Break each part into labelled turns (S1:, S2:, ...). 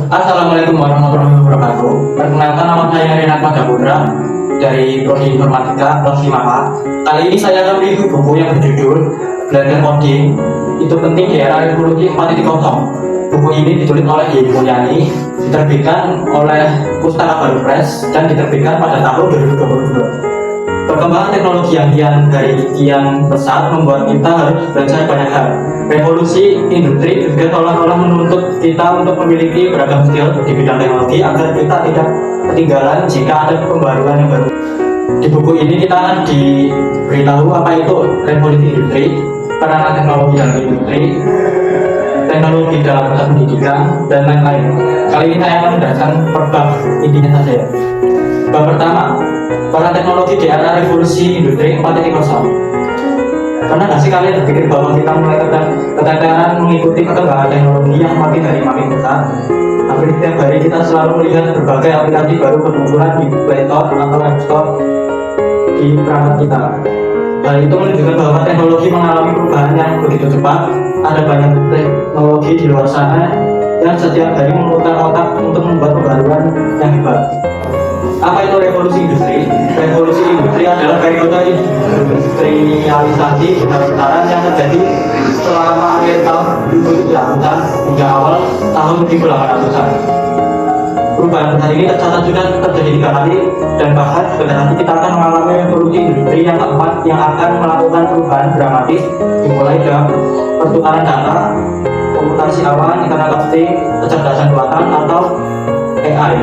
S1: Assalamualaikum warahmatullahi wabarakatuh. Perkenalkan, nama saya Renat Madapura dari Prodi Informatika kelas 5A. Kali ini saya akan review buku yang berjudul Belajar Coding Itu Penting di Era Revolusi 4.0. Buku ini ditulis oleh Yeni Mulyani, diterbitkan oleh Pustaka Baru Press dan diterbitkan pada tahun 2022. Perkembangan teknologi yang kian pesat membuat kita harus belajar banyak hal. Revolusi industri juga seolah-olah menuntut kita untuk memiliki beragam skill di bidang teknologi agar kita tidak ketinggalan jika ada pembaruan yang baru. Di buku ini kita akan diberitahu apa itu revolusi industri, peranan teknologi dalam industri, teknologi dalam proses pendidikan, dan lain-lain. Kali ini saya akan menjelaskan per bab intinya saja. Bab pertama, peran teknologi di era revolusi industri 4.0. Pernah nggak sih kalian berpikir bahwa kita mulai keteteran mengikuti perkembangan teknologi yang makin hari makin besar? Hampir setiap hari kita selalu melihat berbagai aplikasi baru bermunculan di Play Store atau App Store di perangkat kita. Hal itu menunjukkan bahwa teknologi mengalami perubahan yang begitu cepat. Ada banyak teknologi di luar sana yang setiap hari memutar otak untuk membuat pembaruan yang hebat. Apa itu revolusi industri? Revolusi industri adalah periode industrialisasi besar-besaran yang terjadi selama akhir tahun 1700-an hingga awal tahun 1800-an. Perubahan besar ini tercatat sudah terjadi 3 kali, dan bahkan sebentar lagi kita akan mengalami revolusi industri yang keempat yang akan melakukan perubahan dramatis, dimulai dari pertukaran data, komputasi awan, internet of things, kecerdasan buatan atau AI.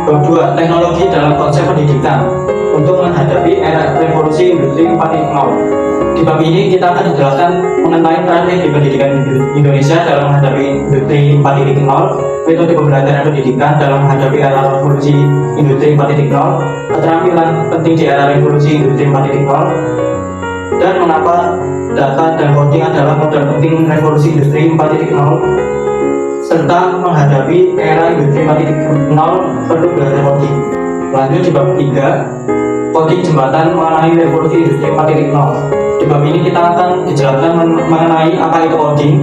S1: Bab 2, teknologi dalam konsep pendidikan untuk menghadapi era revolusi industri 4.0. Di bab ini kita akan dijelaskan mengenai strategi pendidikan Indonesia dalam menghadapi industri 4.0, metode pembelajaran pendidikan dalam menghadapi era revolusi industri 4.0, keterampilan penting di era revolusi industri 4.0, dan mengapa data dan coding adalah modal penting revolusi industri 4.0, serta menghadapi era industri 4.0 perlu belajar coding. Lanjut di bab 3, coding jembatan mengenai revolusi industri 4.0. Di bab ini kita akan dijelaskan mengenai apa itu coding,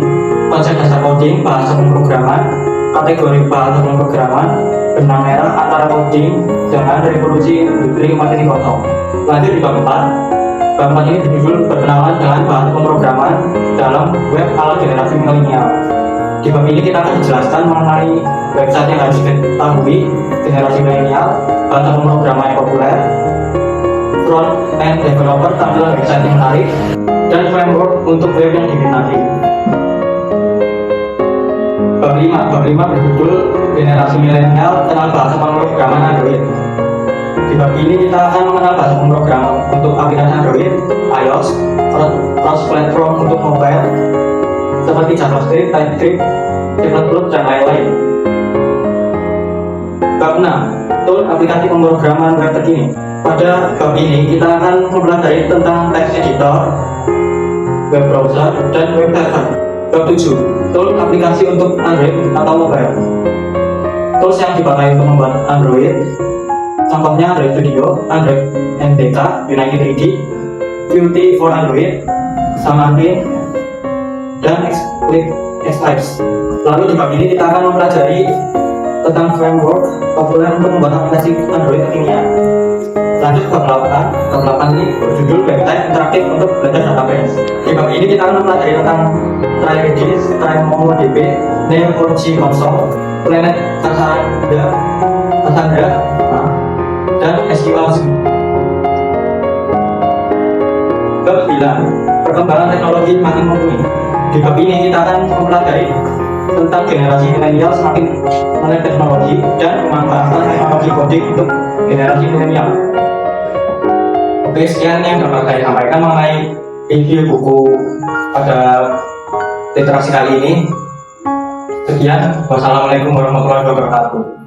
S1: konsep dasar coding, bahasa pemrograman, kategori bahasa pemrograman, benang merah antara coding dengan revolusi industri 4.0. Lanjut di bab 4. Bab 4 ini berjudul berkenalan dengan bahasa pemrograman dalam web ala generasi milenial. Di bab ini kita akan dijelaskan mengenai website yang harus diketahui generasi milenial, bahasa pemrograman yang populer, front end developer tampilan website yang menarik, dan framework untuk web yang diminati. Bab 5 berjudul generasi milenial kenal bahasa pemrograman Android. Di bab ini kita akan mengenal bahasa pemrograman untuk aplikasi Android, iOS, cross-platform untuk mobile, seperti JavaScript, TypeScript, C++, dan lain-lain. Bab 6, tool aplikasi pemrograman web terkini. Pada bab ini kita akan mempelajari tentang text editor, web browser, dan web server. Bab 7, tool aplikasi untuk Android atau mobile. Tools yang dipakai untuk membuat Android, contohnya Android Studio, Android NTK, United 3D, Qt for Android, Xamarin, dan Eclipse. Lalu di bab ini kita akan mempelajari tentang framework populer untuk membuat aplikasi Android kekinian. Lanjut ke bab 8 ini berjudul website interaktif untuk belajar database. Di bab ini kita akan mempelajari tentang TryRedis, TryMongoDB, Neo4j Console, Planet Cassandra, dan SQL. Bab 9, perkembangan teknologi makin mumpuni. Di bab ini kita akan mempelajari tentang generasi milenial semakin melek teknologi dan memanfaatkan teknologi coding untuk generasi milenial. Oke, sekian yang dapat saya sampaikan mengenai review buku pada literasi kali ini. Sekian, wassalamualaikum warahmatullahi wabarakatuh.